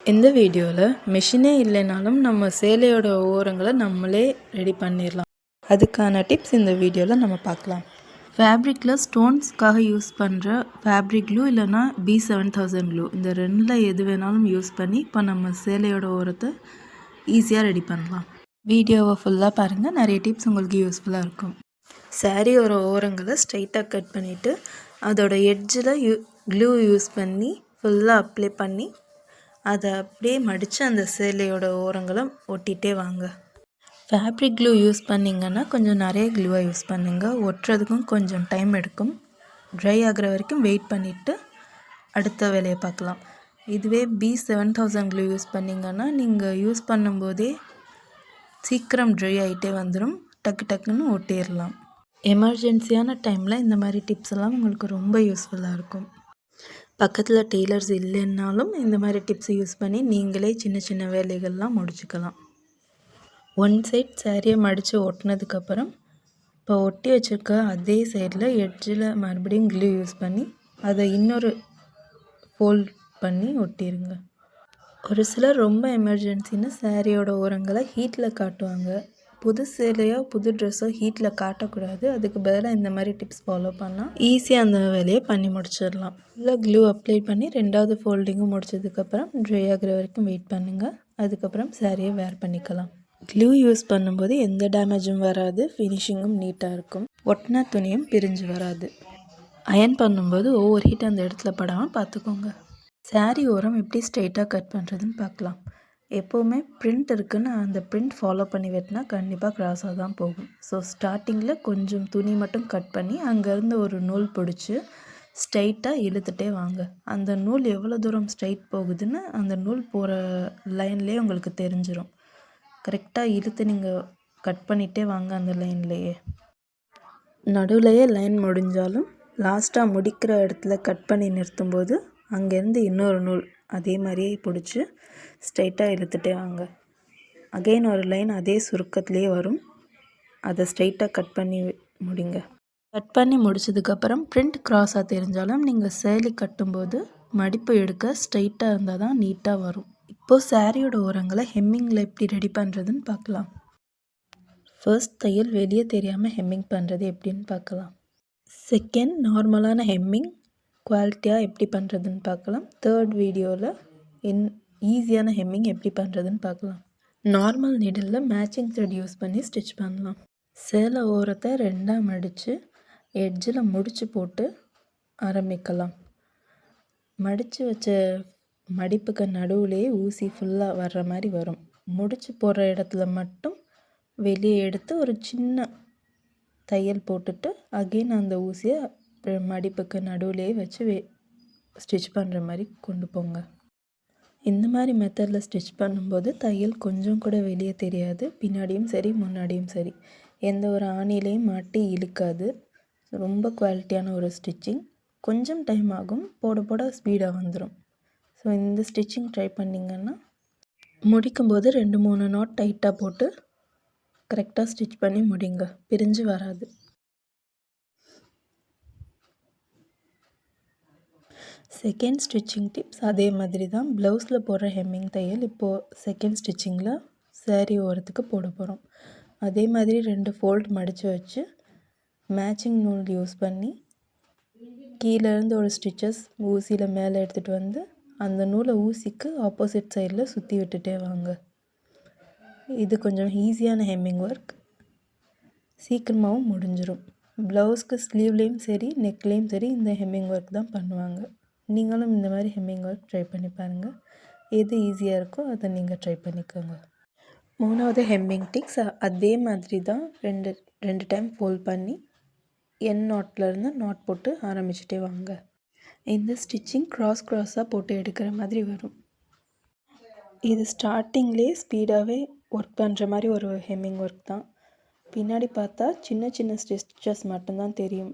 இந்த வீடியோவில் மிஷினே இல்லைனாலும் நம்ம சேலையோட ஓரங்களை நம்மளே ரெடி பண்ணிடலாம். அதுக்கான டிப்ஸ் இந்த வீடியோவில் நம்ம பார்க்கலாம். ஃபேப்ரிக்கில் ஸ்டோன்ஸ்க்காக யூஸ் பண்ணுற ஃபேப்ரிக் க்ளூ இல்லைனா B7000 க்ளூ, இந்த ரெண்டில் எது வேணாலும் யூஸ் பண்ணி இப்போ நம்ம சேலையோட ஓரத்தை ஈஸியாக ரெடி பண்ணலாம். வீடியோவை ஃபுல்லாக பாருங்கள், நிறைய டிப்ஸ் உங்களுக்கு யூஸ்ஃபுல்லாக இருக்கும். சாரியோட ஓரங்களை ஸ்ட்ரைட்டாக கட் பண்ணிவிட்டு அதோட எட்ஜில் க்ளூ யூஸ் பண்ணி ஃபுல்லாக அப்ளை பண்ணி அதை அப்படியே மடித்து அந்த சேலையோட ஓரங்களை ஒட்டிகிட்டே வாங்க. ஃபேப்ரிக் க்ளூ யூஸ் பண்ணிங்கன்னா கொஞ்சம் நிறைய க்ளூவாக யூஸ் பண்ணுங்கள். ஒட்டுறதுக்கும் கொஞ்சம் டைம் எடுக்கும். ட்ரை ஆகிற வரைக்கும் வெயிட் பண்ணிவிட்டு அடுத்த வேலையை பார்க்கலாம். இதுவே B7000 க்ளூ யூஸ் பண்ணிங்கன்னா நீங்கள் யூஸ் பண்ணும்போதே சீக்கிரம் ட்ரை ஆகிட்டே வந்துடும், டக்கு டக்குன்னு ஒட்டிடலாம். எமர்ஜென்சியான டைமில் இந்த மாதிரி டிப்ஸ் எல்லாம் உங்களுக்கு ரொம்ப யூஸ்ஃபுல்லாக இருக்கும். பக்கத்தில் டெய்லர்ஸ் இல்லைன்னாலும் இந்த மாதிரி டிப்ஸ் யூஸ் பண்ணி நீங்களே சின்ன சின்ன வேலைகள்லாம் முடிச்சுக்கலாம். ஒன் சைட் சாரியை மடித்து ஒட்டினதுக்கப்புறம் இப்போ ஒட்டி வச்சுருக்க அதே சைடில் எட்ஜில் மறுபடியும் க்ளூ யூஸ் பண்ணி அதை இன்னொரு ஃபோல்ட் பண்ணி ஒட்டிடுங்க. ஒரு சிலர் ரொம்ப எமர்ஜென்சின்னு சாரியோட ஓரங்களை ஹீட்டில் காட்டுவாங்க. புது சேலையோ புது ட்ரெஸ்ஸோ ஹீட்டில் காட்டக்கூடாது. அதுக்கு பதிலாக இந்த மாதிரி டிப்ஸ் ஃபாலோ பண்ணால் ஈஸியாக அந்த வேலையை பண்ணி முடிச்சிடலாம். இல்லை க்ளூ அப்ளை பண்ணி ரெண்டாவது ஃபோல்டிங்கும் முடிச்சதுக்கப்புறம் ட்ரை ஆகிற வரைக்கும் வெயிட் பண்ணுங்கள். அதுக்கப்புறம் சாரியை வேர் பண்ணிக்கலாம். க்ளூ யூஸ் பண்ணும்போது எந்த டேமேஜும் வராது, ஃபினிஷிங்கும் நீட்டாக இருக்கும், ஒட்டின துணியும் பிரிஞ்சு வராது. அயன் பண்ணும்போது ஓவர் ஹீட் அந்த இடத்துல படாமல் பார்த்துக்கோங்க. சாரி ஓரம் எப்படி ஸ்ட்ரைட்டாக கட் பண்ணுறதுன்னு பார்க்கலாம். எப்போவுமே பிரிண்ட் இருக்குதுன்னு அந்த பிரிண்ட் ஃபாலோ பண்ணி வெட்டினா கண்டிப்பாக க்ராஸாக தான் போகும். ஸோ ஸ்டார்டிங்கில் கொஞ்சம் துணி மட்டும் கட் பண்ணி அங்கேருந்து ஒரு நூல் பிடிச்சி ஸ்ட்ரைட்டாக இழுத்துட்டே வாங்க. அந்த நூல் எவ்வளோ தூரம் ஸ்ட்ரைட் போகுதுன்னு அந்த நூல் போகிற லைன்லேயே உங்களுக்கு தெரிஞ்சிடும். கரெக்டாக இழுத்து நீங்கள் கட் பண்ணிகிட்டே வாங்க. அந்த லைன்லேயே நடுவுலையே லைன் முடிஞ்சாலும் லாஸ்ட்டாக முடிக்கிற இடத்துல கட் பண்ணி நிறுத்தும்போது அங்கேருந்து இன்னொரு நூல் அதே மாதிரியே பிடிச்சி ஸ்ட்ரைட்டாக இழுத்துட்டே வாங்க. அகெயின் ஒரு லைன் அதே சுருக்கத்துலேயே வரும், அதை ஸ்ட்ரைட்டாக கட் பண்ணி முடிங்க. கட் பண்ணி முடிச்சதுக்கப்புறம் பிரிண்ட் க்ராஸாக தெரிஞ்சாலும் நீங்கள் சேலை கட்டும்போது மடிப்பு எடுக்க ஸ்ட்ரைட்டாக இருந்தால் தான் நீட்டாக வரும். இப்போது சாரியோட ஓரங்களை ஹெம்மிங்கில் எப்படி ரெடி பண்ணுறதுன்னு பார்க்கலாம். ஃபர்ஸ்ட் தையல் வெளியே தெரியாமல் ஹெம்மிங் பண்ணுறது எப்படின்னு பார்க்கலாம். செகண்ட் நார்மலான ஹெம்மிங் குவாலிட்டியாக எப்படி பண்ணுறதுன்னு பார்க்கலாம். தேர்ட் வீடியோவில் ஈஸியான ஹெம்மிங் எப்படி பண்ணுறதுன்னு பார்க்கலாம். நார்மல் நீடிலில் மேட்சிங் த்ரெட் யூஸ் பண்ணி ஸ்டிச் பண்ணலாம். சேலை ஓரத்தை ரெண்டாக மடித்து எட்ஜில் முடிச்சு போட்டு ஆரம்பிக்கலாம். மடித்து வச்ச மடிப்புக்கு நடுவுலேயே ஊசி ஃபுல்லாக வர்ற மாதிரி வரும். முடிச்சு போடுற இடத்துல மட்டும் வெளியே எடுத்து ஒரு சின்ன தையல் போட்டுட்டு அகெயின் அந்த ஊசியை மடிப்புக்கு நடுவுலேயே வச்சு ஸ்டிச் பண்ணுற மாதிரி கொண்டு போங்க. இந்த மாதிரி மெத்தடில் ஸ்டிச் பண்ணும்போது தையல் கொஞ்சம் கூட வெளியே தெரியாது. பின்னாடியும் சரி முன்னாடியும் சரி எந்த ஒரு ஆணிலையும் மாட்டி இழுக்காது. ரொம்ப குவாலிட்டியான ஒரு ஸ்டிச்சிங். கொஞ்சம் டைம் ஆகும், போட போட ஸ்பீடாக வந்துடும். ஸோ இந்த ஸ்டிச்சிங் ட்ரை பண்ணிங்கன்னா முடிக்கும்போது 2-3 நாட் டைட்டாக போட்டு கரெக்டாக ஸ்டிச் பண்ணி முடிங்க, பிரிஞ்சு வராது. செகண்ட் ஸ்டிச்சிங் டிப்ஸ் அதே மாதிரி தான். ப்ளவுஸில் போடுற ஹெம்மிங் தையல் இப்போது செகண்ட் ஸ்டிச்சிங்கில் சாரி ஓரத்துக்கு போட போகிறோம். அதே மாதிரி 2 ஃபோல்ட் மடித்து வச்சு மேட்சிங் நூல் யூஸ் பண்ணி கீழேருந்து ஒரு ஸ்டிச்சஸ் ஊசியில் மேலே எடுத்துகிட்டு வந்து அந்த நூலை ஊசிக்கு ஆப்போசிட் சைடில் சுற்றி விட்டுட்டே வாங்க. இது கொஞ்சம் ஈஸியான ஹெம்மிங் ஒர்க், சீக்கிரமாகவும் முடிஞ்சிடும். ப்ளவுஸ்க்கு ஸ்லீவ்லேயும் சரி நெக்லேயும் சரி இந்த ஹெம்மிங் ஒர்க் தான் பண்ணுவாங்க. நீங்களும் இந்த மாதிரி ஹெம்மிங் ஒர்க் ட்ரை பண்ணி பாருங்கள். எது ஈஸியாக இருக்கோ அதை நீங்கள் ட்ரை பண்ணிக்கோங்க. மூணாவது ஹெம்மிங் டிப்ஸ் அதே மாதிரி தான். ரெண்டு டைம் ஃபோல்ட் பண்ணி என் நாட்லேருந்து நாட் போட்டு ஆரம்பிச்சுட்டே வாங்க. இந்த ஸ்டிச்சிங் க்ராஸாக போட்டு எடுக்கிற மாதிரி வரும். இது ஸ்டார்டிங்லேயே ஸ்பீடாகவே ஒர்க் பண்ணுற மாதிரி ஒரு ஹெம்மிங் ஒர்க் தான். பின்னாடி பார்த்தா சின்ன சின்ன ஸ்டிச்சஸ் மட்டும்தான் தெரியும்.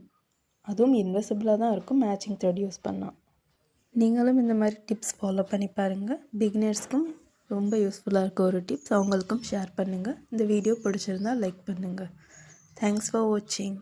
அதுவும் இன்விசிபிளாக தான் இருக்கும் மேட்சிங் த்ரெட் யூஸ் பண்ணால். நீங்களும் இந்த மாதிரி டிப்ஸ் ஃபாலோ பண்ணி பாருங்கள். பிகினர்ஸ்க்கும் ரொம்ப யூஸ்ஃபுல்லாக இருக்க ஒரு டிப்ஸ், அவங்களுக்கும் ஷேர் பண்ணுங்கள். இந்த வீடியோ பிடிச்சிருந்தால் லைக் பண்ணுங்கள். தேங்க்ஸ் ஃபார் வாட்சிங்.